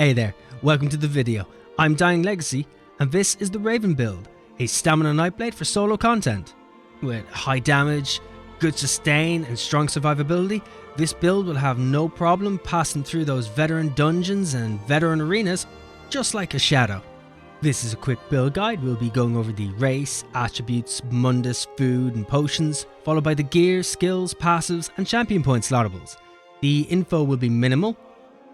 Hey there, welcome to the video. I'm Dying Legacy, and this is the Raven build, a stamina Nightblade for solo content. With high damage, good sustain and strong survivability, this build will have no problem passing through those veteran dungeons and veteran arenas just like a shadow. This is a quick build guide. We'll be going over the race, attributes, mundus, food and potions, followed by the gear, skills, passives and champion point slottables. The info will be minimal,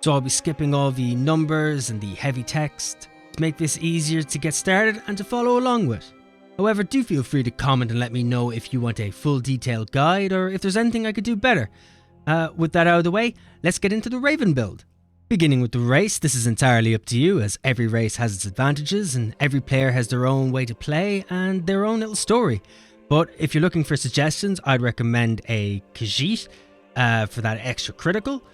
so I'll be skipping all the numbers and the heavy text to make this easier to get started and to follow along with. However, do feel free to comment and let me know if you want a full detailed guide or if there's anything I could do better. With that out of the way, let's get into the Raven build. Beginning with the race, this is entirely up to you, as every race has its advantages and every player has their own way to play and their own little story. But if you're looking for suggestions, I'd recommend a Khajiit for that extra critical,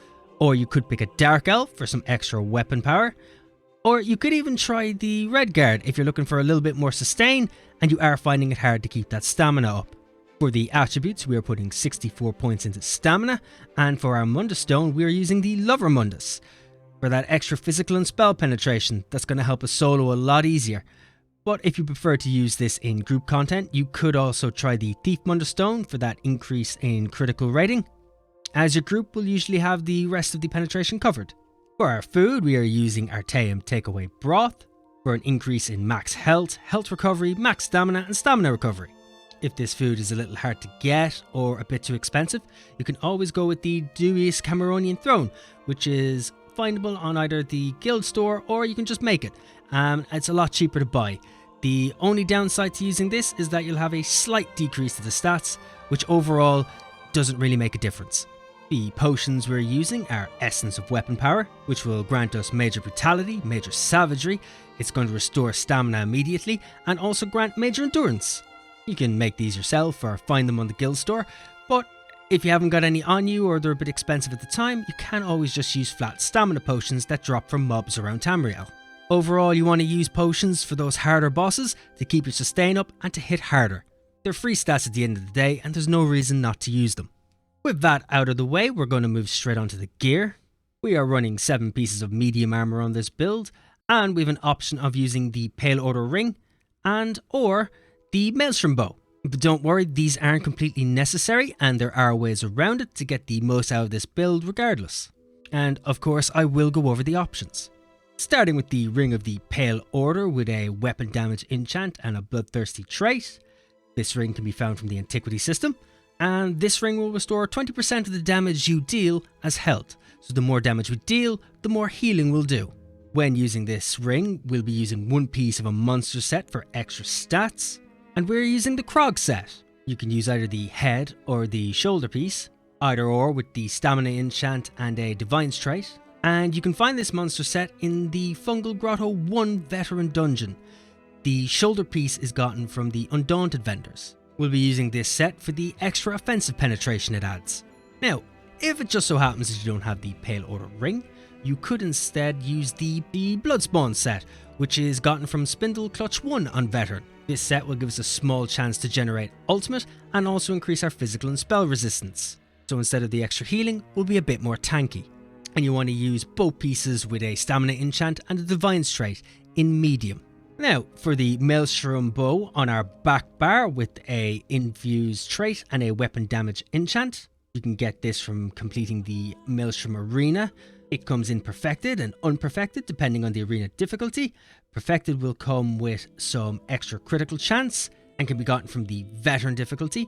or you could pick a Dark Elf for some extra weapon power, or you could even try the Red Guard if you're looking for a little bit more sustain and you are finding it hard to keep that stamina up. For the attributes, we are putting 64 points into stamina, and for our Mundus Stone, we are using the Lover Mundus for that extra physical and spell penetration that's going to help us solo a lot easier. But if you prefer to use this in group content, you could also try the Thief Mundus Stone for that increase in critical rating, as your group will usually have the rest of the penetration covered. For our food, we are using Artaeum Takeaway Broth for an increase in max health, health recovery, max stamina and stamina recovery. If this food is a little hard to get or a bit too expensive, you can always go with the Dubious Cameronian Throne, which is findable on either the guild store or you can just make it. It's a lot cheaper to buy. The only downside to using this is that you'll have a slight decrease to the stats, which overall doesn't really make a difference. The potions we're using are Essence of Weapon Power, which will grant us Major Brutality, Major Savagery. It's going to restore stamina immediately and also grant Major Endurance. You can make these yourself or find them on the guild store, but if you haven't got any on you or they're a bit expensive at the time, you can always just use flat stamina potions that drop from mobs around Tamriel. Overall, you want to use potions for those harder bosses to keep your sustain up and to hit harder. They're free stats at the end of the day and there's no reason not to use them. With that out of the way, we're going to move straight onto the gear. We are running 7 pieces of medium armor on this build, and we have an option of using the Pale Order Ring and or the Maelstrom Bow. But don't worry, these aren't completely necessary and there are ways around it to get the most out of this build regardless. And of course, I will go over the options. Starting with the Ring of the Pale Order with a weapon damage enchant and a bloodthirsty trait. This ring can be found from the Antiquity system. And this ring will restore 20% of the damage you deal as health. So the more damage we deal, the more healing we'll do. When using this ring, we'll be using one piece of a monster set for extra stats. And we're using the Krog set. You can use either the head or the shoulder piece, either or with the stamina enchant and a divine's trait. And you can find this monster set in the Fungal Grotto 1 veteran dungeon. The shoulder piece is gotten from the Undaunted vendors. We'll be using this set for the extra offensive penetration it adds. Now, if it just so happens that you don't have the Pale Order ring, you could instead use the Bloodspawn set, which is gotten from Spindle Clutch 1 on Veteran. This set will give us a small chance to generate ultimate and also increase our physical and spell resistance. So instead of the extra healing, we'll be a bit more tanky. And you want to use both pieces with a stamina enchant and a divine's trait in medium. Now, for the Maelstrom Bow on our back bar with a infused trait and a weapon damage enchant. You can get this from completing the Maelstrom Arena. It comes in perfected and unperfected depending on the arena difficulty. Perfected will come with some extra critical chance and can be gotten from the veteran difficulty.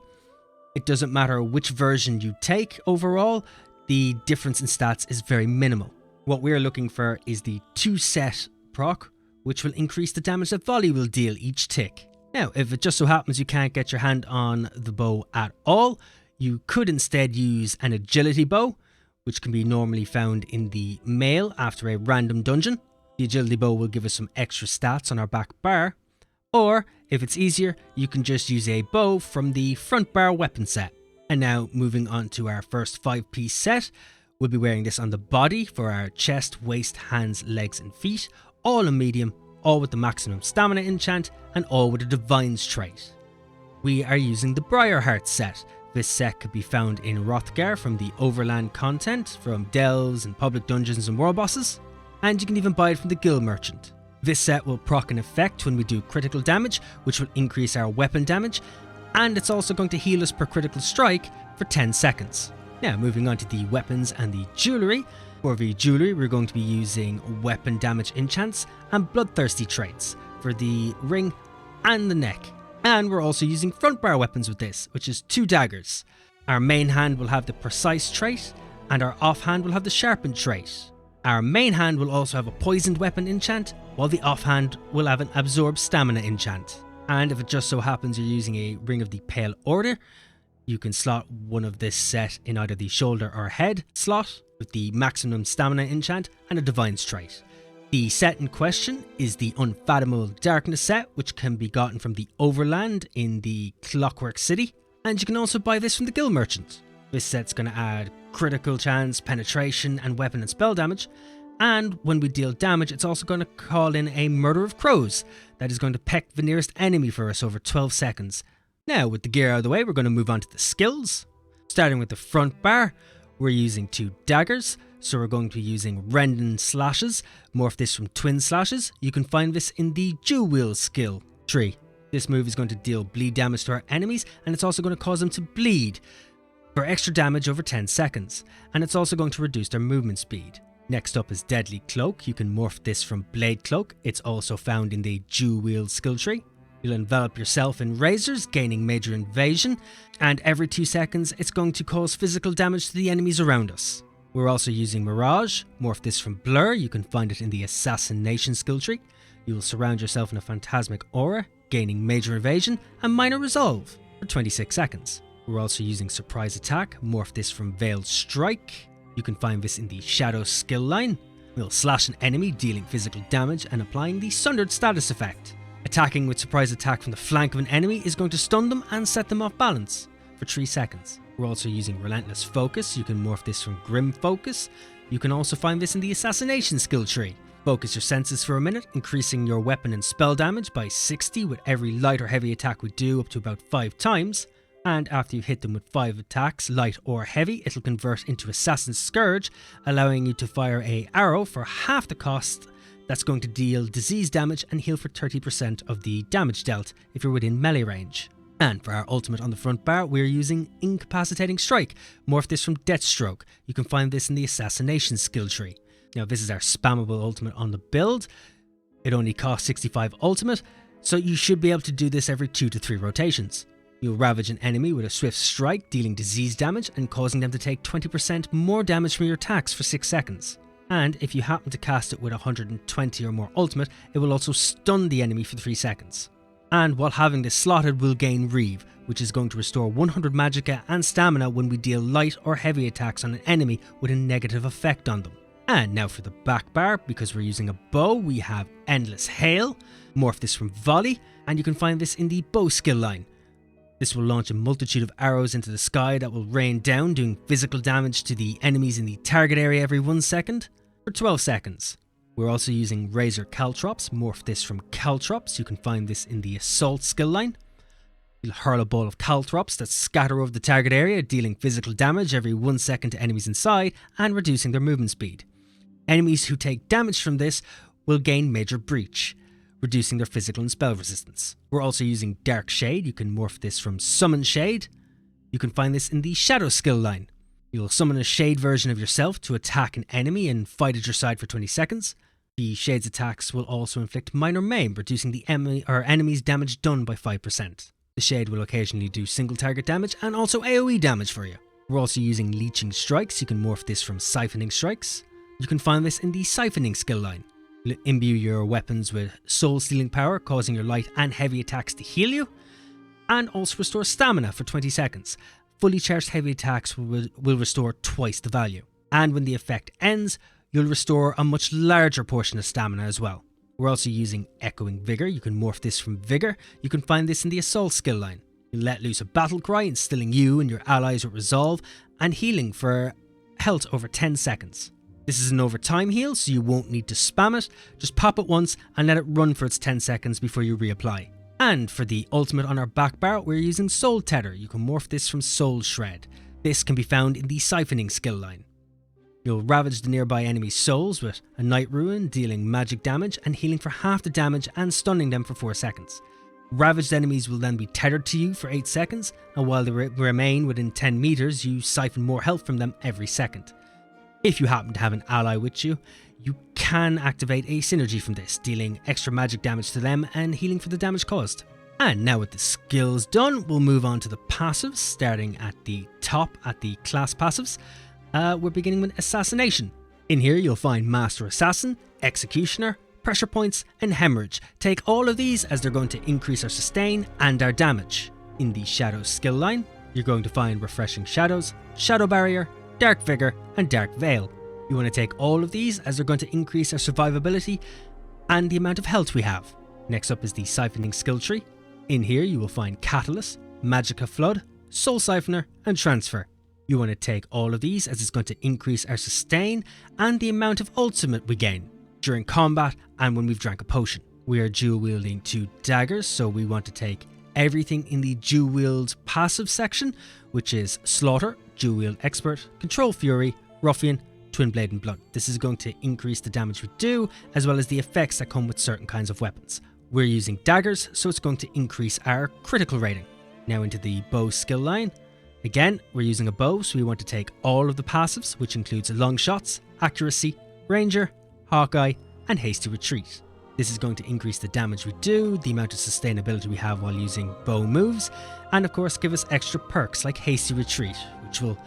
It doesn't matter which version you take overall, the difference in stats is very minimal. What we're looking for is the 2 set proc, which will increase the damage that volley will deal each tick. Now, if it just so happens you can't get your hand on the bow at all, you could instead use an agility bow, which can be normally found in the mail after a random dungeon. The agility bow will give us some extra stats on our back bar, or if it's easier, you can just use a bow from the front bar weapon set. And now moving on to our first 5-piece set, we'll be wearing this on the body for our chest, waist, hands, legs and feet, all in medium, all with the maximum stamina enchant, and all with a divine's trait. We are using the Briarheart set. This set could be found in Hrothgar from the Overland content from delves and public dungeons and world bosses. and you can even buy it from the Guild Merchant. This set will proc an effect when we do critical damage, which will increase our weapon damage, and it's also going to heal us per critical strike for 10 seconds. Now moving on to the weapons and the jewellery. For the jewellery we're going to be using weapon damage enchants and bloodthirsty traits for the ring and the neck. And we're also using front bar weapons with this, which is 2 daggers. Our main hand will have the precise trait, and our offhand will have the sharpened trait. Our main hand will also have a poisoned weapon enchant, while the offhand will have an absorb stamina enchant. And if it just so happens you're using a Ring of the Pale Order, you can slot one of this set in either the shoulder or head slot with the maximum stamina enchant and a Divine's trait. The set in question is the Unfathomable Darkness set, which can be gotten from the Overland in the Clockwork City, and you can also buy this from the Guild Merchant. This set's going to add critical chance, penetration, and weapon and spell damage, and when we deal damage it's also going to call in a Murder of Crows that is going to peck the nearest enemy for us over 12 seconds. Now with the gear out of the way, we're going to move on to the skills. Starting with the front bar, we're using 2 daggers, so we're going to be using Rendon Slashes. Morph this from Twin Slashes. You can find this in the Jewel Wheel skill tree. This move is going to deal bleed damage to our enemies, and it's also going to cause them to bleed for extra damage over 10 seconds, and it's also going to reduce their movement speed. Next up is Deadly Cloak. You can morph this from Blade Cloak. It's also found in the Jewel Wheel skill tree. You'll envelop yourself in razors, gaining major invasion, and every 2 seconds it's going to cause physical damage to the enemies around us. We're also using Mirage. Morph this from Blur. You can find it in the Assassination skill tree. You will surround yourself in a phantasmic aura, gaining major evasion and minor resolve for 26 seconds. We're also using Surprise Attack. Morph this from Veiled Strike. You can find this in the Shadow skill line. We'll slash an enemy, dealing physical damage and applying the Sundered status effect. Attacking with Surprise Attack from the flank of an enemy is going to stun them and set them off balance for 3 seconds. We're also using Relentless Focus. You can morph this from Grim Focus. You can also find this in the Assassination skill tree. Focus your senses for a minute, increasing your weapon and spell damage by 60 with every light or heavy attack we do up to about 5 times. And after you hit them with 5 attacks, light or heavy, it'll convert into Assassin's Scourge, allowing you to fire an arrow for half the cost. That's going to deal disease damage and heal for 30% of the damage dealt if you're within melee range. And for our ultimate on the front bar, we're using Incapacitating Strike. Morph this from Deathstroke. You can find this in the Assassination skill tree. Now this is our spammable ultimate on the build. It only costs 65 ultimate, so you should be able to do this every 2 to 3 rotations. You'll ravage an enemy with a swift strike, dealing disease damage and causing them to take 20% more damage from your attacks for 6 seconds. And if you happen to cast it with 120 or more ultimate, it will also stun the enemy for 3 seconds. And while having this slotted, we'll gain Reeve, which is going to restore 100 magicka and stamina when we deal light or heavy attacks on an enemy with a negative effect on them. And now for the back bar, because we're using a bow, we have Endless Hail. Morph this from Volley, and you can find this in the bow skill line. This will launch a multitude of arrows into the sky that will rain down, doing physical damage to the enemies in the target area every 1 second for 12 seconds. We're also using Razor Caltrops. Morph this from Caltrops. You can find this in the Assault skill line. You'll hurl a ball of Caltrops that scatter over the target area, dealing physical damage every 1 second to enemies inside and reducing their movement speed. Enemies who take damage from this will gain Major Breach, reducing their physical and spell resistance. We're also using Dark Shade. You can morph this from Summon Shade. You can find this in the Shadow skill line. You'll summon a Shade version of yourself to attack an enemy and fight at your side for 20 seconds. The Shade's attacks will also inflict minor maim, reducing the enemy's damage done by 5%. The Shade will occasionally do single target damage and also AoE damage for you. We're also using Leeching Strikes. You can morph this from Siphoning Strikes. You can find this in the Siphoning skill line. You'll imbue your weapons with Soul Stealing power, causing your light and heavy attacks to heal you, and also restore stamina for 20 seconds. Fully charged heavy attacks will restore twice the value. And when the effect ends, you'll restore a much larger portion of stamina as well. We're also using Echoing Vigor. You can morph this from Vigor. You can find this in the Assault skill line. You let loose a battle cry, instilling you and your allies with resolve and healing for health over 10 seconds. This is an overtime heal, so you won't need to spam it. Just pop it once and let it run for its 10 seconds before you reapply. And for the ultimate on our back bar, we're using Soul Tether. You can morph this from Soul Shred. This can be found in the Siphoning skill line. You'll ravage the nearby enemy's souls with a Night Ruin, dealing magic damage and healing for half the damage and stunning them for 4 seconds. Ravaged enemies will then be tethered to you for 8 seconds, and while they remain within 10 meters, you siphon more health from them every second. If you happen to have an ally with you, you can activate a synergy from this, dealing extra magic damage to them and healing for the damage caused. And now with the skills done, we'll move on to the passives, starting at the top at the class passives. We're beginning with Assassination. In here you'll find Master Assassin, Executioner, Pressure Points and Hemorrhage. Take all of these as they're going to increase our sustain and our damage. In the Shadows skill line, you're going to find Refreshing Shadows, Shadow Barrier, Dark Vigor and Dark Veil. You want to take all of these as they're going to increase our survivability and the amount of health we have. Next up is the Siphoning skill tree. In here you will find Catalyst, Magicka Flood, Soul Siphoner and Transfer. You want to take all of these as it's going to increase our sustain and the amount of ultimate we gain during combat and when we've drank a potion. We are dual wielding 2 daggers, so we want to take everything in the dual wield passive section, which is Slaughter, Dual Wield Expert, Control Fury, Ruffian, Twin Blade and Blood. This is going to increase the damage we do, as well as the effects that come with certain kinds of weapons. We're using daggers, so it's going to increase our critical rating. Now into the bow skill line. Again, we're using a bow, so we want to take all of the passives, which includes long shots, accuracy, ranger, Hawkeye, and hasty retreat. This is going to increase the damage we do, the amount of sustainability we have while using bow moves, and of course give us extra perks like hasty retreat, which will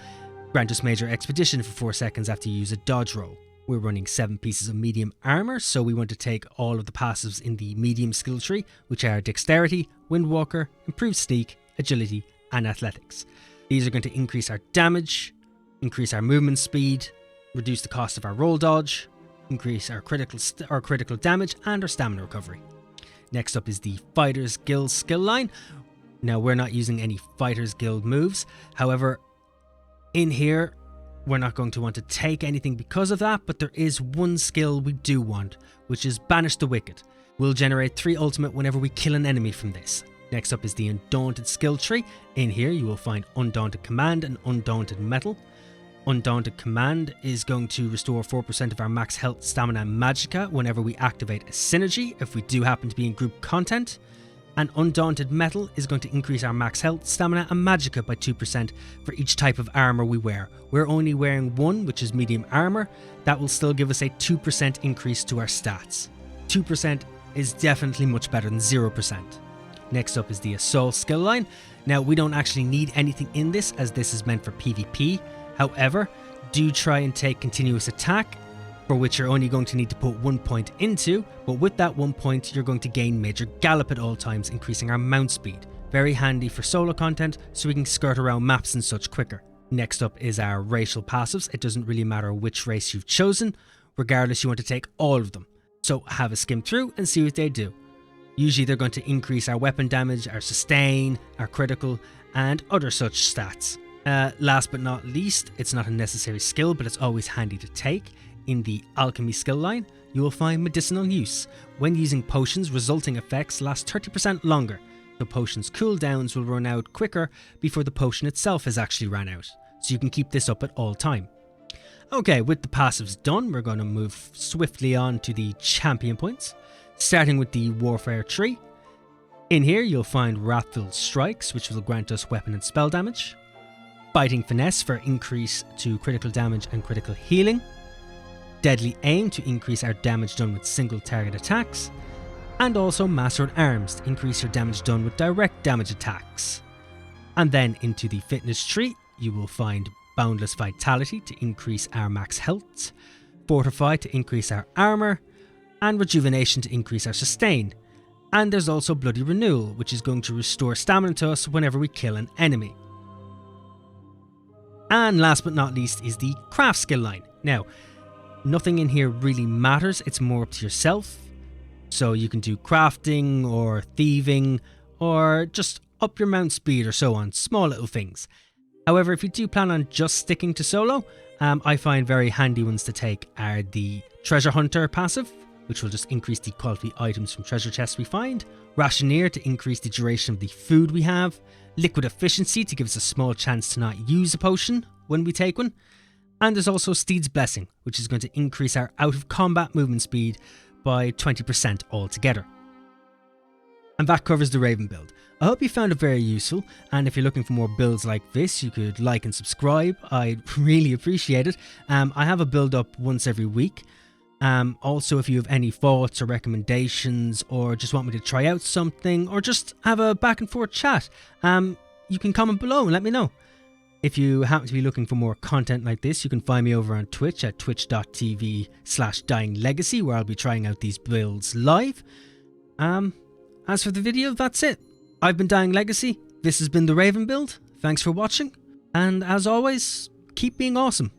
grant us major expedition for 4 seconds after you use a dodge roll. We're running 7 pieces of medium armor, so we want to take all of the passives in the medium skill tree, which are Dexterity, Windwalker, Improved Sneak, Agility, and Athletics. These are going to increase our damage, increase our movement speed, reduce the cost of our roll dodge, increase our critical damage and our stamina recovery. Next up is the Fighters Guild skill line. Now we're not using any Fighters Guild moves, however in here we're not going to want to take anything because of that, but there is one skill we do want, which is Banish the Wicked. We'll generate 3 ultimate whenever we kill an enemy from this. Next up is the Undaunted skill tree. In here you will find Undaunted Command and Undaunted Metal. Undaunted Command is going to restore 4% of our max health, stamina and magicka whenever we activate a synergy, if we do happen to be in group content. And Undaunted Metal is going to increase our max health, stamina and magicka by 2% for each type of armor we wear. We're only wearing 1, which is medium armor. That will still give us a 2% increase to our stats. 2% is definitely much better than 0%. Next up is the Assault skill line. Now we don't actually need anything in this, as this is meant for PvP. However, do try and take Continuous Attack, for which you're only going to need to put 1 point into, but with that 1 point you're going to gain Major Gallop at all times, increasing our mount speed. Very handy for solo content, so we can skirt around maps and such quicker. Next up is our racial passives. It doesn't really matter which race you've chosen, regardless you want to take all of them. So have a skim through and see what they do. Usually they're going to increase our weapon damage, our sustain, our critical, and other such stats. Last but not least, it's not a necessary skill, but it's always handy to take. In the Alchemy skill line, you will find Medicinal Use. When using potions, resulting effects last 30% longer, so potions' cooldowns will run out quicker before the potion itself has actually run out, so you can keep this up at all time. Okay, with the passives done, we're going to move swiftly on to the champion points, starting with the Warfare tree. In here you'll find Wrathful Strikes, which will grant us weapon and spell damage. Fighting Finesse for increase to critical damage and critical healing. Deadly Aim to increase our damage done with single target attacks. And also Mastered Arms to increase your damage done with direct damage attacks. And then into the Fitness tree you will find Boundless Vitality to increase our max health. Fortify to increase our armor. And Rejuvenation to increase our sustain. And there's also Bloody Renewal, which is going to restore stamina to us whenever we kill an enemy. And last but not least is the Craft skill line. Now, nothing in here really matters, it's more up to yourself. So you can do crafting or thieving or just up your mount speed or so on, small little things. However, if you do plan on just sticking to solo, I find very handy ones to take are the Treasure Hunter passive, which will just increase the quality items from treasure chests we find. Rationeer to increase the duration of the food we have. Liquid Efficiency to give us a small chance to not use a potion when we take one. And there's also Steed's Blessing, which is going to increase our out of combat movement speed by 20% altogether. And that covers the Raven build. I hope you found it very useful, and if you're looking for more builds like this, you could like and subscribe. I'd really appreciate it. I have a build up once every week. Also, if you have any thoughts or recommendations, or just want me to try out something, or just have a back and forth chat, you can comment below and let me know. If you happen to be looking for more content like this, you can find me over on Twitch at twitch.tv/dyinglegacy, where I'll be trying out these builds live. As for the video, that's it. I've been Dying Legacy, this has been the Raven build, thanks for watching, and as always, keep being awesome.